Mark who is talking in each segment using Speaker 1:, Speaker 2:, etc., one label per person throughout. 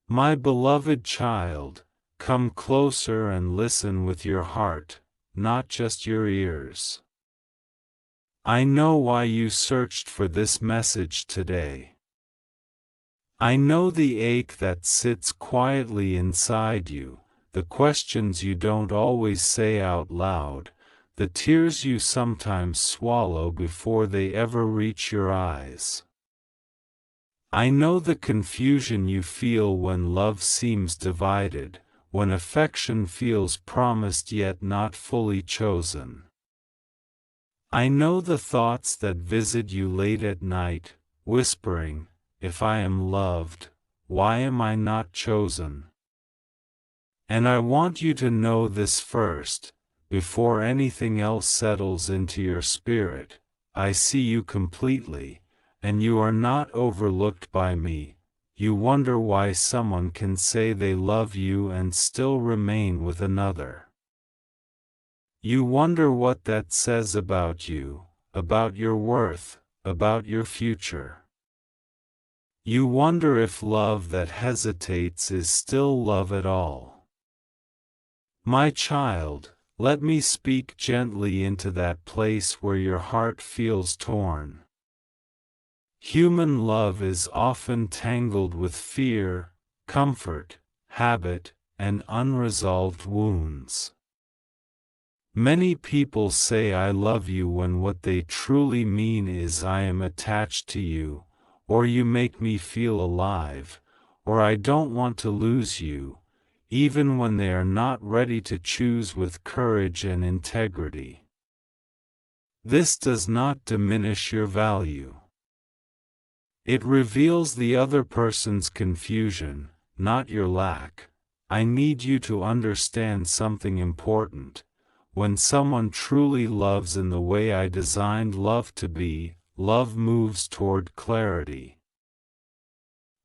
Speaker 1: My beloved child, come closer and listen with your heart, not just your ears. I know why you searched for this message today. I know the ache that sits quietly inside you, the questions you don't always say out loud, the tears you sometimes swallow before they ever reach your eyes. I know the confusion you feel when love seems divided, when affection feels promised yet not fully chosen. I know the thoughts that visit you late at night, whispering, "If I am loved, why am I not chosen?" And I want you to know this first, before anything else settles into your spirit. I see you completely, and you are not overlooked by me. You wonder why someone can say they love you and still remain with another. You wonder what that says about you, about your worth, about your future. You wonder if love that hesitates is still love at all. My child, let me speak gently into that place where your heart feels torn. Human love is often tangled with fear, comfort, habit, and unresolved wounds. Many people say I love you when what they truly mean is I am attached to you, or you make me feel alive, or I don't want to lose you, even when they are not ready to choose with courage and integrity. This does not diminish your value. It reveals the other person's confusion, not your lack. I need you to understand something important. When someone truly loves in the way I designed love to be, love moves toward clarity,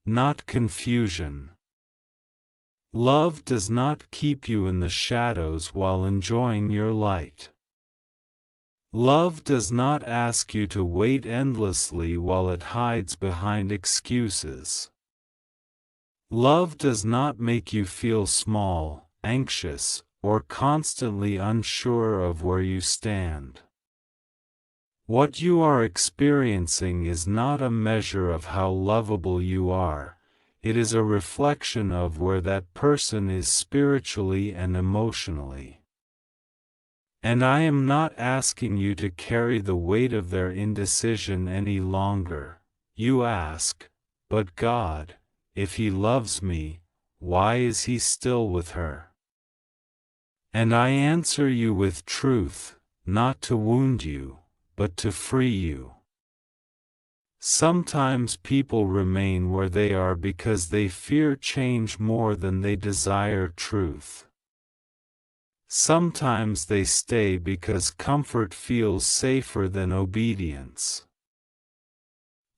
Speaker 1: not confusion. Love does not keep you in the shadows while enjoying your light. Love does not ask you to wait endlessly while it hides behind excuses. Love does not make you feel small, anxious, or constantly unsure of where you stand. What you are experiencing is not a measure of how lovable you are, it is a reflection of where that person is spiritually and emotionally. And I am not asking you to carry the weight of their indecision any longer. You ask, but God, if He loves me, why is He still with her? And I answer you with truth, not to wound you, but to free you. Sometimes people remain where they are because they fear change more than they desire truth. Sometimes they stay because comfort feels safer than obedience.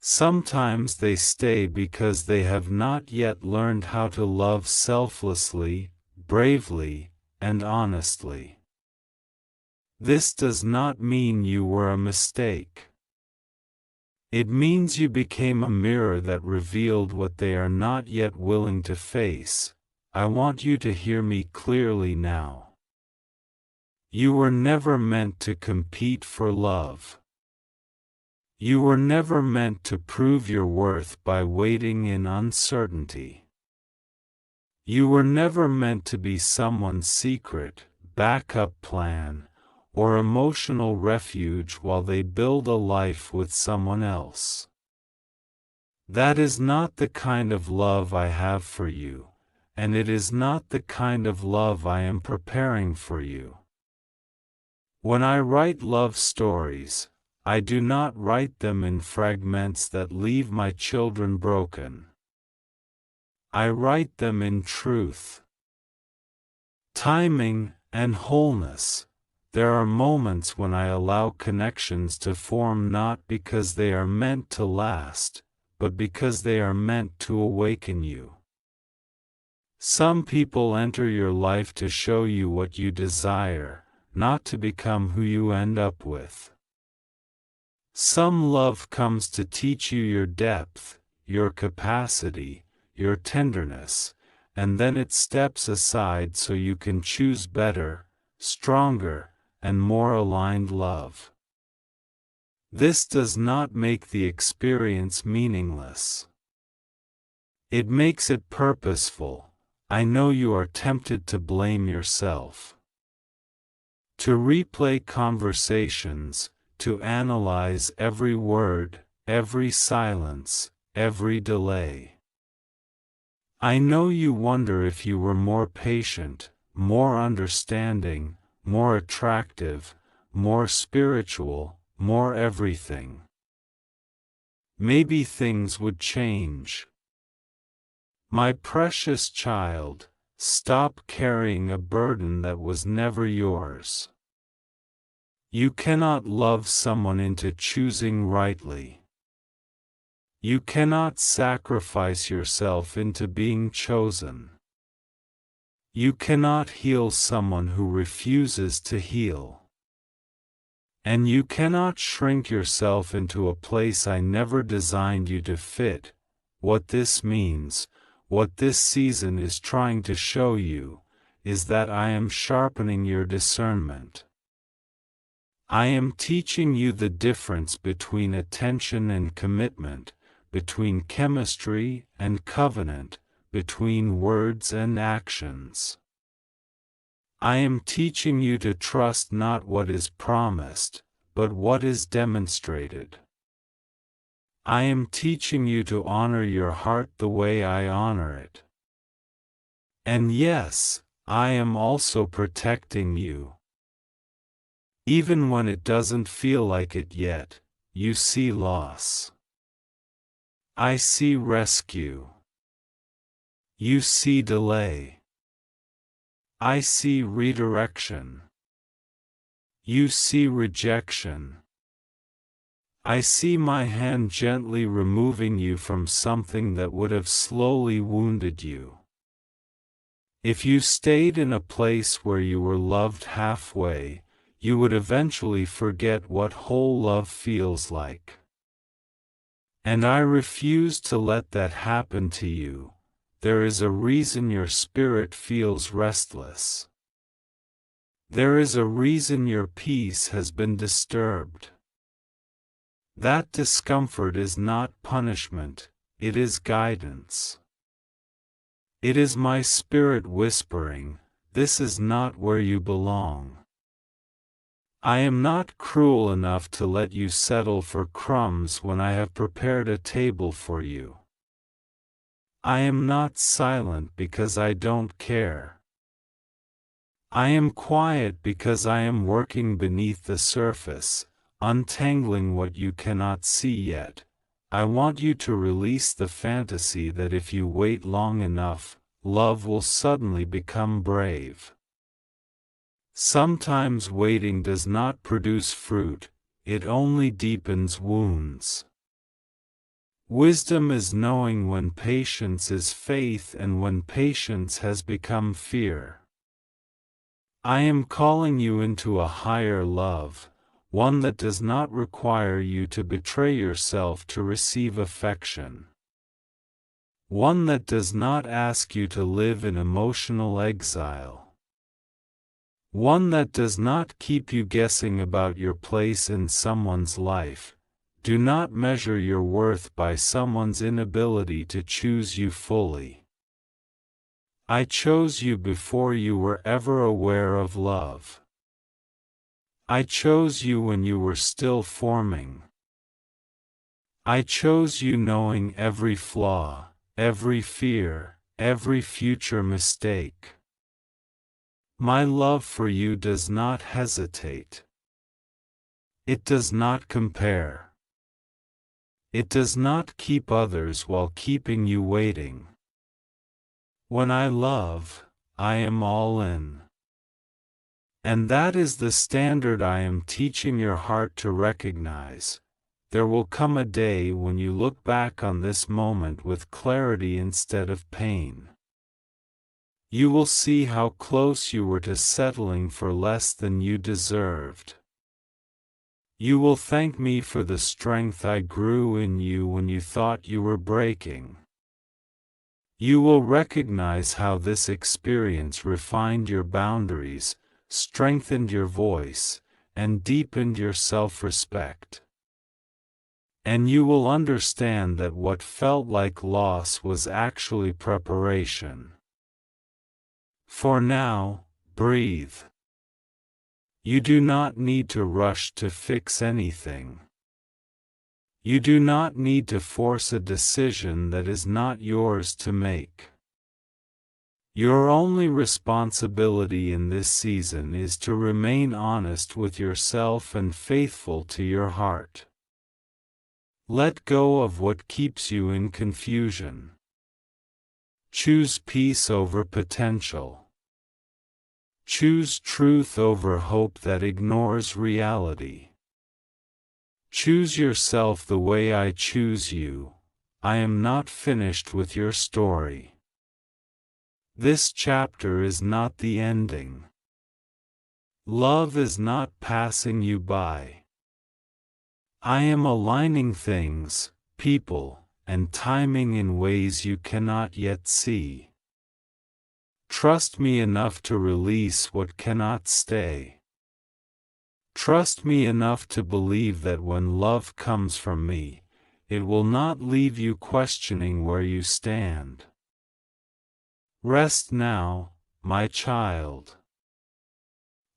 Speaker 1: Sometimes they stay because they have not yet learned how to love selflessly, bravely, and honestly. This does not mean you were a mistake. It means you became a mirror that revealed what they are not yet willing to face. I want you to hear me clearly now. You were never meant to compete for love. You were never meant to prove your worth by waiting in uncertainty. You were never meant to be someone's secret, backup plan, or emotional refuge while they build a life with someone else. That is not the kind of love I have for you, and it is not the kind of love I am preparing for you. When I write love stories, I do not write them in fragments that leave my children broken. I write them in truth, timing, and wholeness. There are moments when I allow connections to form not because they are meant to last, but because they are meant to awaken you. Some people enter your life to show you what you desire, not to become who you end up with. Some love comes to teach you your depth, your capacity, your tenderness, and then it steps aside so you can choose better, stronger, and more aligned love. This does not make the experience meaningless. It makes it purposeful. I know you are tempted to blame yourself, to replay conversations, to analyze every word, every silence, every delay. I know you wonder if you were more patient, more understanding, more attractive, more spiritual, more everything. Maybe things would change. My precious child, stop carrying a burden that was never yours. You cannot love someone into choosing rightly. You cannot sacrifice yourself into being chosen. You cannot heal someone who refuses to heal. And you cannot shrink yourself into a place I never designed you to fit. What this means, what this season is trying to show you, is that I am sharpening your discernment. I am teaching you the difference between attention and commitment, between chemistry and covenant, between words and actions. I am teaching you to trust not what is promised, but what is demonstrated. I am teaching you to honor your heart the way I honor it. And yes, I am also protecting you. Even when it doesn't feel like it yet, you see loss. I see rescue. You see delay. I see redirection. You see rejection. I see my hand gently removing you from something that would have slowly wounded you. If you stayed in a place where you were loved halfway, you would eventually forget what whole love feels like. And I refuse to let that happen to you. There is a reason your spirit feels restless. There is a reason your peace has been disturbed. That discomfort is not punishment, it is guidance. It is my spirit whispering, this is not where you belong. I am not cruel enough to let you settle for crumbs when I have prepared a table for you. I am not silent because I don't care. I am quiet because I am working beneath the surface, untangling what you cannot see yet. I want you to release the fantasy that if you wait long enough, love will suddenly become brave. Sometimes waiting does not produce fruit, it only deepens wounds. Wisdom is knowing when patience is faith and when patience has become fear. I am calling you into a higher love, one that does not require you to betray yourself to receive affection. One that does not ask you to live in emotional exile. One that does not keep you guessing about your place in someone's life. Do not measure your worth by someone's inability to choose you fully. I chose you before you were ever aware of love. I chose you when you were still forming. I chose you knowing every flaw, every fear, every future mistake. My love for you does not hesitate. It does not compare. It does not keep others while keeping you waiting. When I love, I am all in. And that is the standard I am teaching your heart to recognize. There will come a day when you look back on this moment with clarity instead of pain. You will see how close you were to settling for less than you deserved. You will thank me for the strength I grew in you when you thought you were breaking. You will recognize how this experience refined your boundaries, strengthened your voice, and deepened your self-respect. And you will understand that what felt like loss was actually preparation. For now, breathe. You do not need to rush to fix anything. You do not need to force a decision that is not yours to make. Your only responsibility in this season is to remain honest with yourself and faithful to your heart. Let go of what keeps you in confusion. Choose peace over potential. Choose truth over hope that ignores reality. Choose yourself the way I choose you. I am not finished with your story. This chapter is not the ending. Love is not passing you by. I am aligning things, people, and timing in ways you cannot yet see. Trust me enough to release what cannot stay. Trust me enough to believe that when love comes from me, it will not leave you questioning where you stand. Rest now, my child.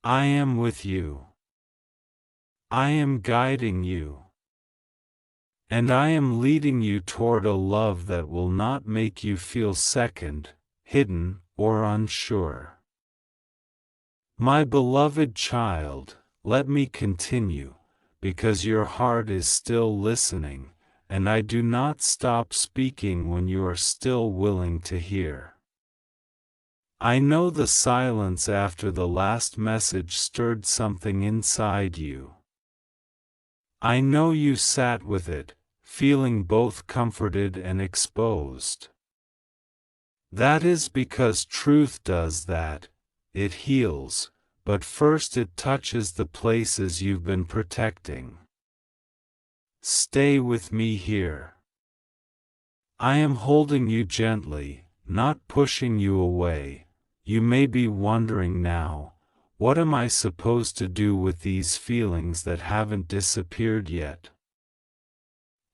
Speaker 1: I am with you. I am guiding you. And I am leading you toward a love that will not make you feel second, hidden, or unsure. My beloved child, let me continue, because your heart is still listening, and I do not stop speaking when you are still willing to hear. I know the silence after the last message stirred something inside you. I know you sat with it, feeling both comforted and exposed. That is because truth does that, it heals. But first it touches the places you've been protecting. Stay with me here. I am holding you gently, not pushing you away. You may be wondering now, what am I supposed to do with these feelings that haven't disappeared yet?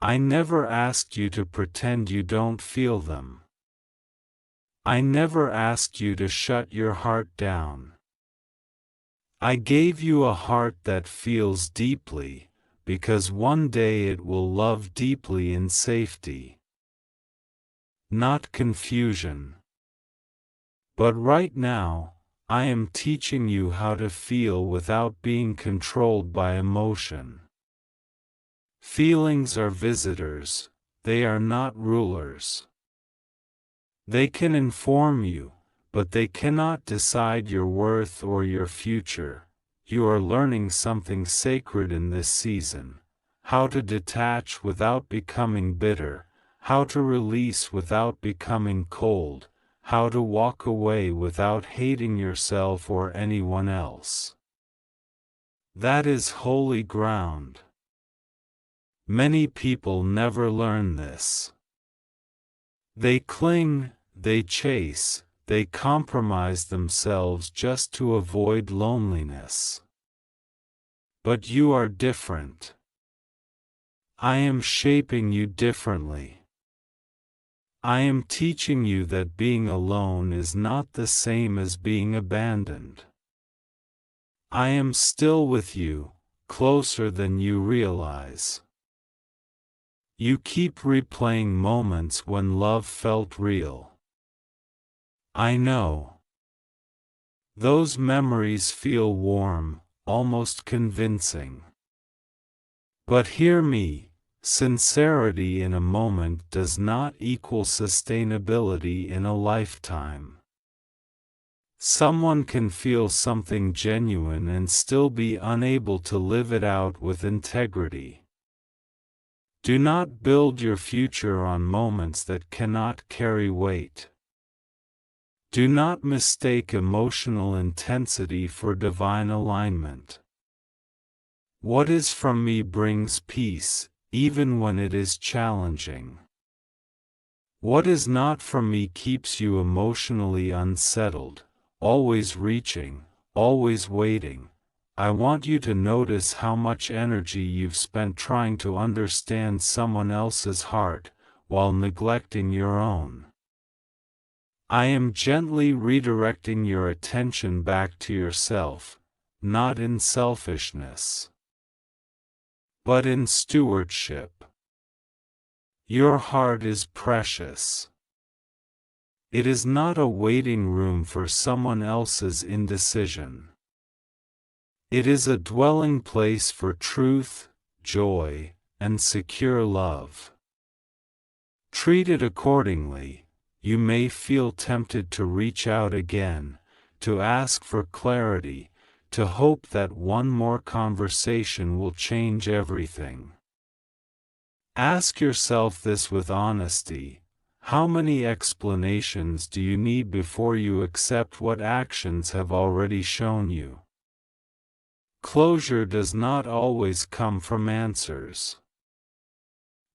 Speaker 1: I never asked you to pretend you don't feel them. I never asked you to shut your heart down. I gave you a heart that feels deeply, because one day it will love deeply in safety. Not confusion. But right now, I am teaching you how to feel without being controlled by emotion. Feelings are visitors, they are not rulers. They can inform you, but they cannot decide your worth or your future. You are learning something sacred in this season: how to detach without becoming bitter, how to release without becoming cold, how to walk away without hating yourself or anyone else. That is holy ground. Many people never learn this. They cling, they chase, they compromise themselves just to avoid loneliness. But you are different. I am shaping you differently. I am teaching you that being alone is not the same as being abandoned. I am still with you, closer than you realize. You keep replaying moments when love felt real. I know. Those memories feel warm, almost convincing. But hear me, sincerity in a moment does not equal sustainability in a lifetime. Someone can feel something genuine and still be unable to live it out with integrity. Do not build your future on moments that cannot carry weight. Do not mistake emotional intensity for divine alignment. What is from me brings peace, even when it is challenging. What is not from me keeps you emotionally unsettled, always reaching, always waiting. I want you to notice how much energy you've spent trying to understand someone else's heart, while neglecting your own. I am gently redirecting your attention back to yourself, not in selfishness, but in stewardship. Your heart is precious. It is not a waiting room for someone else's indecision. It is a dwelling place for truth, joy, and secure love. Treat it accordingly. You may feel tempted to reach out again, to ask for clarity, to hope that one more conversation will change everything. Ask yourself this with honesty: how many explanations do you need before you accept what actions have already shown you? Closure does not always come from answers.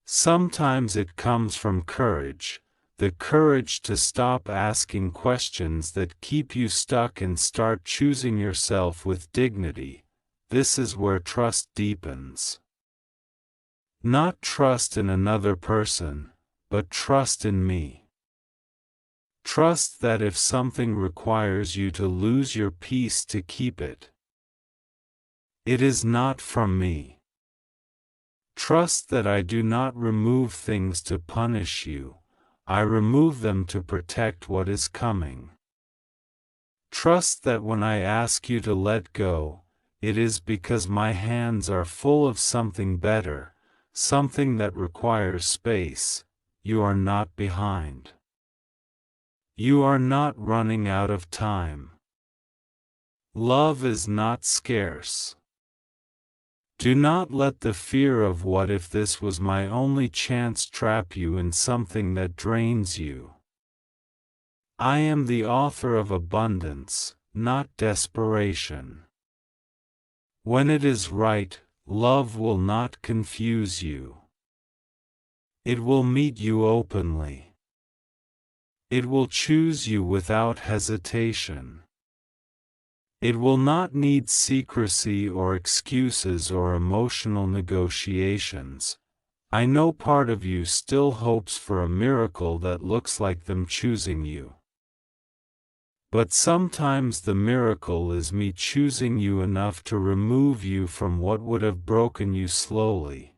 Speaker 1: Sometimes it comes from courage, the courage to stop asking questions that keep you stuck and start choosing yourself with dignity. This is where trust deepens. Not trust in another person, but trust in me. Trust that if something requires you to lose your peace to keep it, it is not from me. Trust that I do not remove things to punish you. I remove them to protect what is coming. Trust that when I ask you to let go, it is because my hands are full of something better, something that requires space. You are not behind. You are not running out of time. Love is not scarce. Do not let the fear of what if this was my only chance trap you in something that drains you. I am the author of abundance, not desperation. When it is right, love will not confuse you. It will meet you openly. It will choose you without hesitation. It will not need secrecy or excuses or emotional negotiations. I know part of you still hopes for a miracle that looks like them choosing you. But sometimes the miracle is me choosing you enough to remove you from what would have broken you slowly.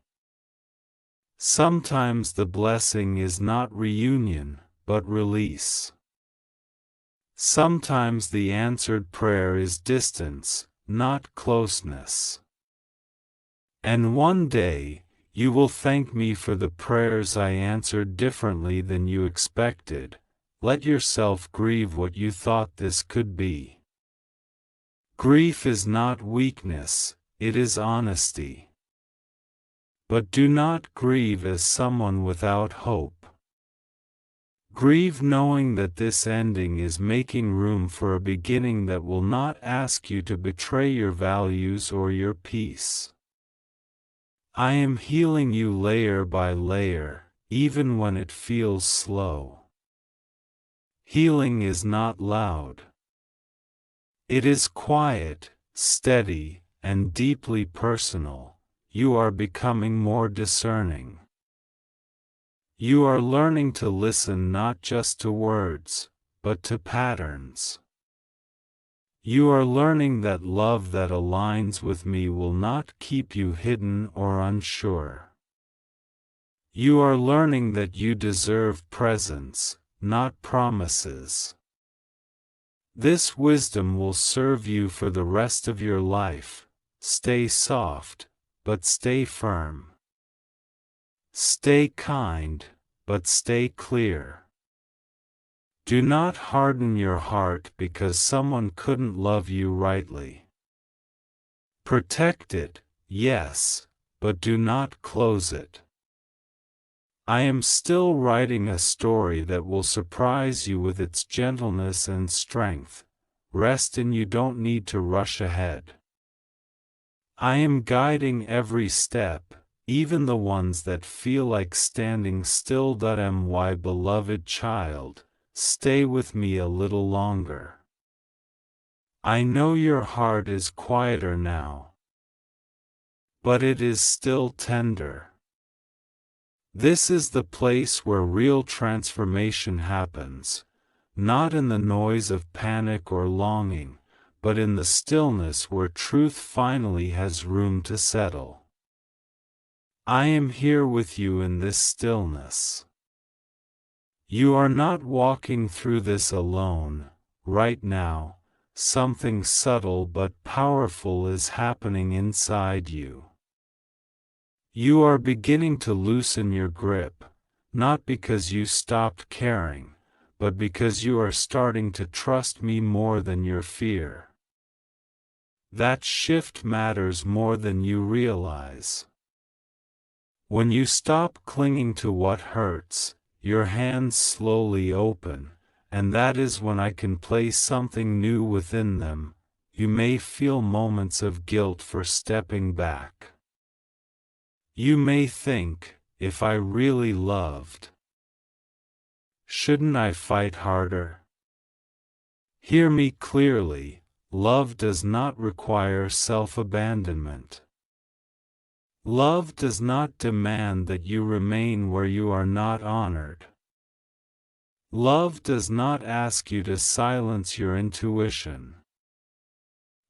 Speaker 1: Sometimes the blessing is not reunion, but release. Sometimes the answered prayer is distance, not closeness. And one day, you will thank me for the prayers I answered differently than you expected. Let yourself grieve what you thought this could be. Grief is not weakness, it is honesty. But do not grieve as someone without hope. Grieve knowing that this ending is making room for a beginning that will not ask you to betray your values or your peace. I am healing you layer by layer, even when it feels slow. Healing is not loud. It is quiet, steady, and deeply personal. You are becoming more discerning. You are learning to listen not just to words, but to patterns. You are learning that love that aligns with me will not keep you hidden or unsure. You are learning that you deserve presence, not promises. This wisdom will serve you for the rest of your life. Stay soft, but stay firm. Stay kind, but stay clear. Do not harden your heart because someone couldn't love you rightly. Protect it, yes, but do not close it. I am still writing a story that will surprise you with its gentleness and strength. Rest in you don't need to rush ahead. I am guiding every step, even the ones that feel like standing still. My beloved child, stay with me a little longer. I know your heart is quieter now, but it is still tender. This is the place where real transformation happens, not in the noise of panic or longing, but in the stillness where truth finally has room to settle. I am here with you in this stillness. You are not walking through this alone. Right now, something subtle but powerful is happening inside you. You are beginning to loosen your grip, not because you stopped caring, but because you are starting to trust me more than your fear. That shift matters more than you realize. When you stop clinging to what hurts, your hands slowly open, and that is when I can place something new within them. You may feel moments of guilt for stepping back. You may think, if I really loved, shouldn't I fight harder? Hear me clearly, love does not require self-abandonment. Love does not demand that you remain where you are not honored. Love does not ask you to silence your intuition.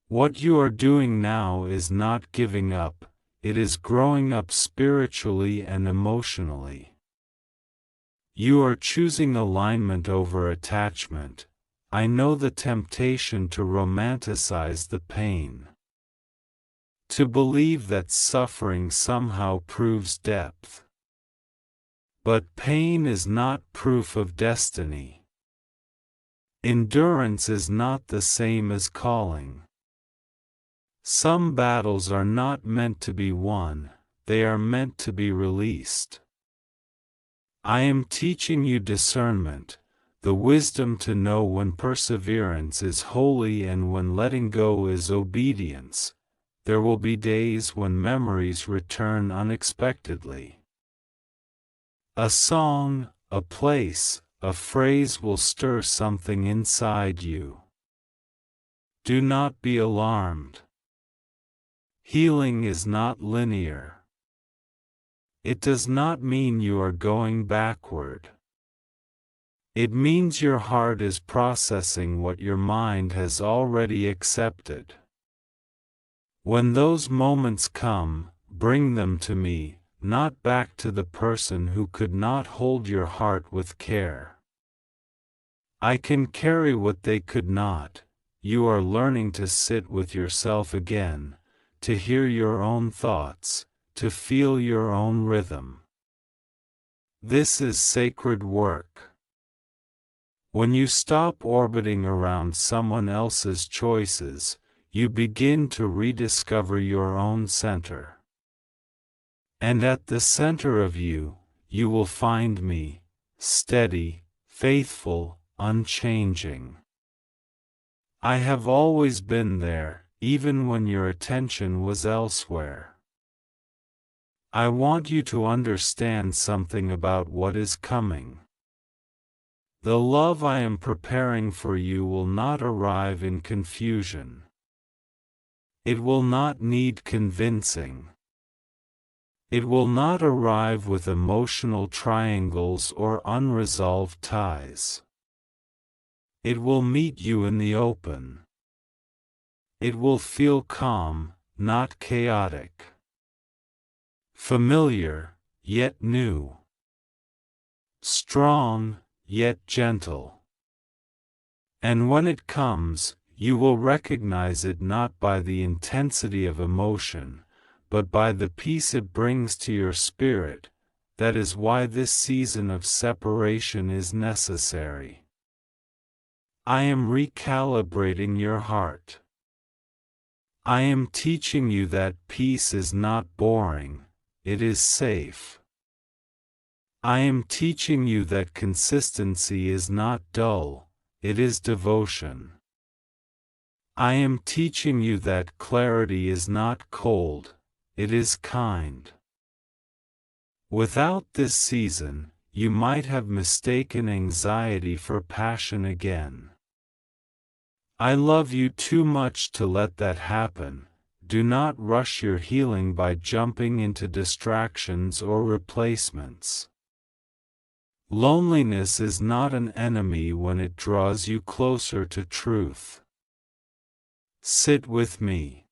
Speaker 1: What you are doing now is not giving up, it is growing up spiritually and emotionally. You are choosing alignment over attachment. I know the temptation to romanticize the pain, to believe that suffering somehow proves depth. But pain is not proof of destiny. Endurance is not the same as calling. Some battles are not meant to be won, they are meant to be released. I am teaching you discernment, the wisdom to know when perseverance is holy and when letting go is obedience. There will be days when memories return unexpectedly. A song, a place, a phrase will stir something inside you. Do not be alarmed. Healing is not linear. It does not mean you are going backward. It means your heart is processing what your mind has already accepted. When those moments come, bring them to me, not back to the person who could not hold your heart with care. I can carry what they could not. You are learning to sit with yourself again, to hear your own thoughts, to feel your own rhythm. This is sacred work. When you stop orbiting around someone else's choices, you begin to rediscover your own center. And at the center of you, you will find me, steady, faithful, unchanging. I have always been there, even when your attention was elsewhere. I want you to understand something about what is coming. The love I am preparing for you will not arrive in confusion. It will not need convincing. It will not arrive with emotional triangles or unresolved ties. It will meet you in the open. It will feel calm, not chaotic. Familiar, yet new. Strong, yet gentle. And when it comes, you will recognize it not by the intensity of emotion, but by the peace it brings to your spirit. That is why this season of separation is necessary. I am recalibrating your heart. I am teaching you that peace is not boring, it is safe. I am teaching you that consistency is not dull, it is devotion. I am teaching you that clarity is not cold, it is kind. Without this season, you might have mistaken anxiety for passion again. I love you too much to let that happen. Do not rush your healing by jumping into distractions or replacements. Loneliness is not an enemy when it draws you closer to truth. Sit with me.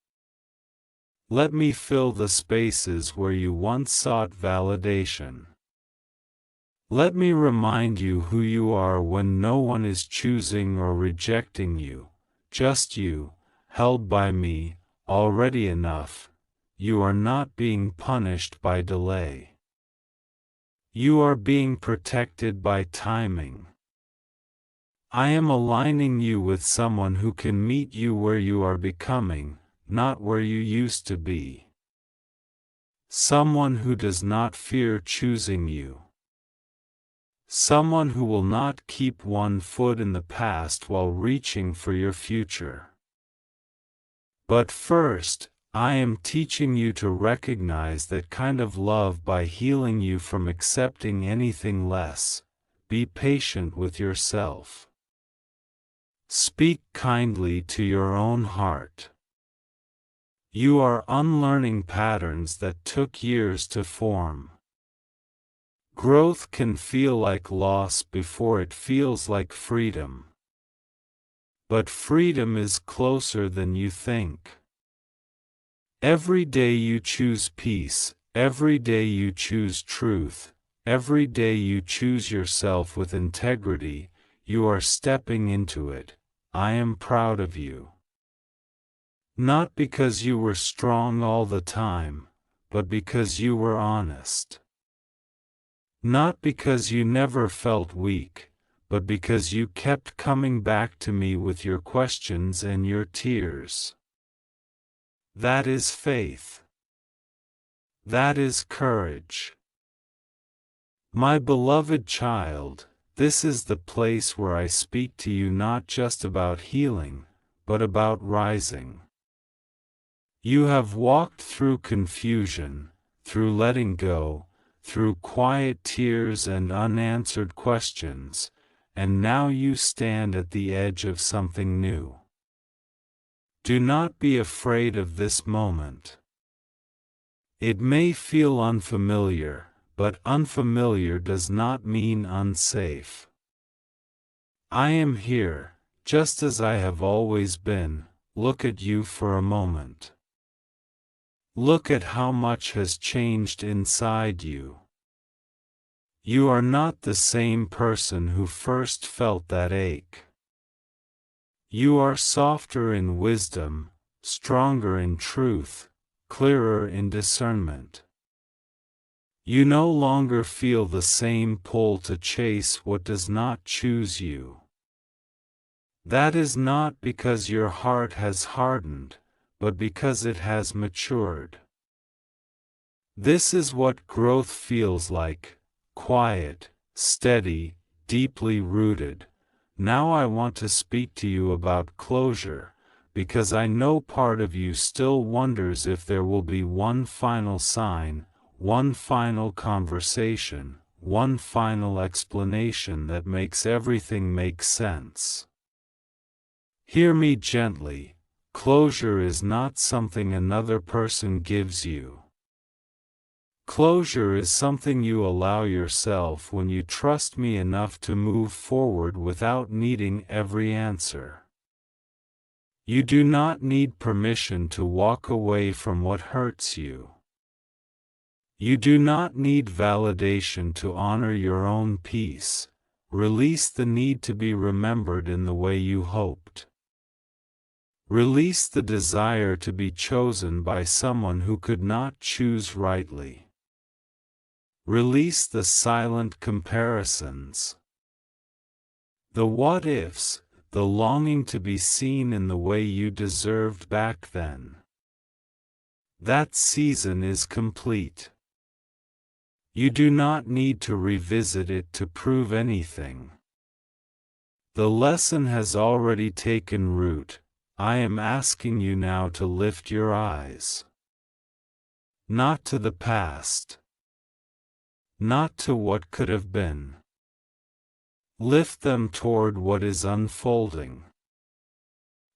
Speaker 1: Let me fill the spaces where you once sought validation. Let me remind you who you are when no one is choosing or rejecting you, just you, held by me, already enough. You are not being punished by delay. You are being protected by timing. I am aligning you with someone who can meet you where you are becoming, not where you used to be. Someone who does not fear choosing you. Someone who will not keep one foot in the past while reaching for your future. But first, I am teaching you to recognize that kind of love by healing you from accepting anything less. Be patient with yourself. Speak kindly to your own heart. You are unlearning patterns that took years to form. Growth can feel like loss before it feels like freedom. But freedom is closer than you think. Every day you choose peace, every day you choose truth, every day you choose yourself with integrity, you are stepping into it. I am proud of you. Not because you were strong all the time, but because you were honest. Not because you never felt weak, but because you kept coming back to me with your questions and your tears. That is faith. That is courage. My beloved child, this is the place where I speak to you not just about healing, but about rising. You have walked through confusion, through letting go, through quiet tears and unanswered questions, and now you stand at the edge of something new. Do not be afraid of this moment. It may feel unfamiliar, but unfamiliar does not mean unsafe. I am here, just as I have always been. Look at you for a moment. Look at how much has changed inside you. You are not the same person who first felt that ache. You are softer in wisdom, stronger in truth, clearer in discernment. You no longer feel the same pull to chase what does not choose you. That is not because your heart has hardened, but because it has matured. This is what growth feels like, quiet, steady, deeply rooted. Now I want to speak to you about closure, because I know part of you still wonders if there will be one final sign, one final conversation, one final explanation that makes everything make sense. Hear me gently. Closure is not something another person gives you. Closure is something you allow yourself when you trust me enough to move forward without needing every answer. You do not need permission to walk away from what hurts you. You do not need validation to honor your own peace. Release the need to be remembered in the way you hoped. Release the desire to be chosen by someone who could not choose rightly. Release the silent comparisons. The what-ifs, the longing to be seen in the way you deserved back then. That season is complete. You do not need to revisit it to prove anything. The lesson has already taken root. I am asking you now to lift your eyes. Not to the past. not to what could have been. Lift them toward what is unfolding.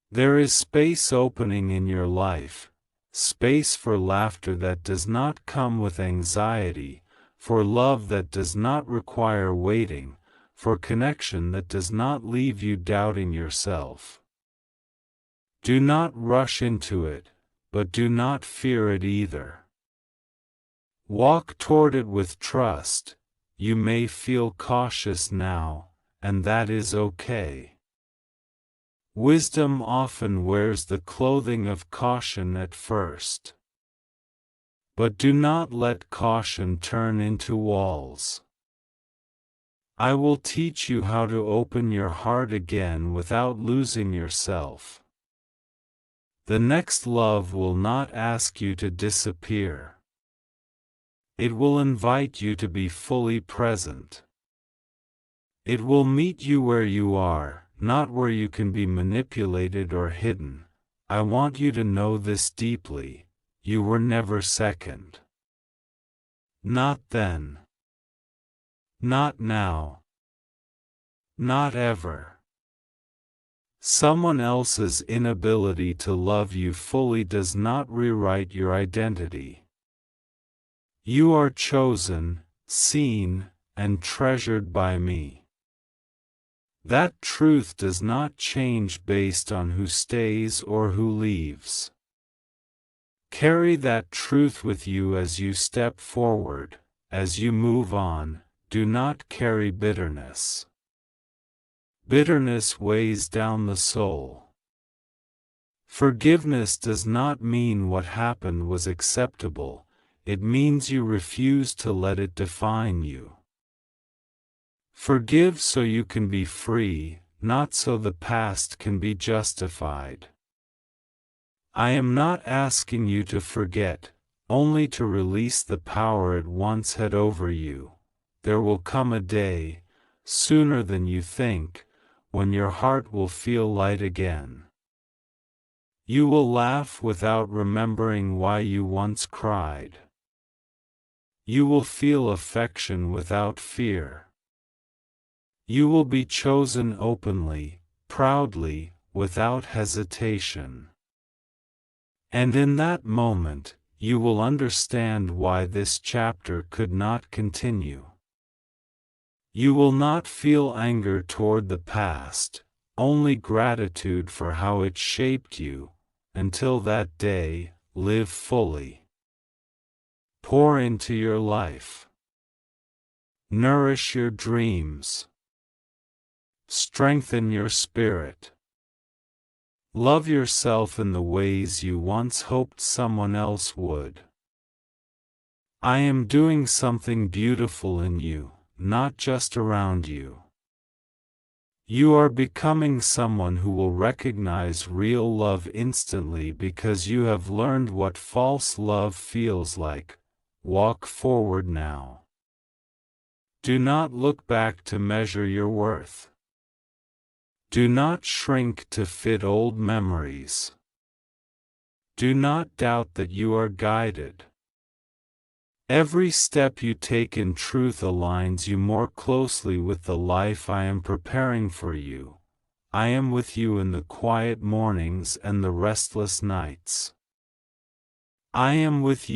Speaker 1: There is space opening in your life, space for laughter that does not come with anxiety, for love that does not require waiting, for connection that does not leave you doubting yourself. Do not rush into it, but do not fear it either. Walk toward it with trust. You may feel cautious now, and that is okay. Wisdom often wears the clothing of caution at first. But do not let caution turn into walls. I will teach you how to open your heart again without losing yourself. The next love will not ask you to disappear. It will invite you to be fully present. It will meet you where you are, not where you can be manipulated or hidden. I want you to know this deeply: you were never second. Not then. Not now. Not ever. Someone else's inability to love you fully does not rewrite your identity. You are chosen, seen, and treasured by me. That truth does not change based on who stays or who leaves. Carry that truth with you as you step forward. As you move on, do not carry bitterness. Bitterness weighs down the soul. Forgiveness does not mean what happened was acceptable. It means you refuse to let it define you. Forgive so you can be free, not so the past can be justified. I am not asking you to forget, only to release the power it once had over you. There will come a day, sooner than you think, when your heart will feel light again. You will laugh without remembering why you once cried. You will feel affection without fear. You will be chosen openly, proudly, without hesitation. And in that moment, you will understand why this chapter could not continue. You will not feel anger toward the past, only gratitude for how it shaped you. Until that day, live fully. Pour into your life. Nourish your dreams. Strengthen your spirit. Love yourself in the ways you once hoped someone else would. I am doing something beautiful in you, not just around you. You are becoming someone who will recognize real love instantly because you have learned what false love feels like. Walk forward now. Do not look back to measure your worth. Do not shrink to fit old memories. Do not doubt that you are guided. Every step you take in truth aligns you more closely with the life I am preparing for you. I am with you in the quiet mornings and the restless nights. I am with you.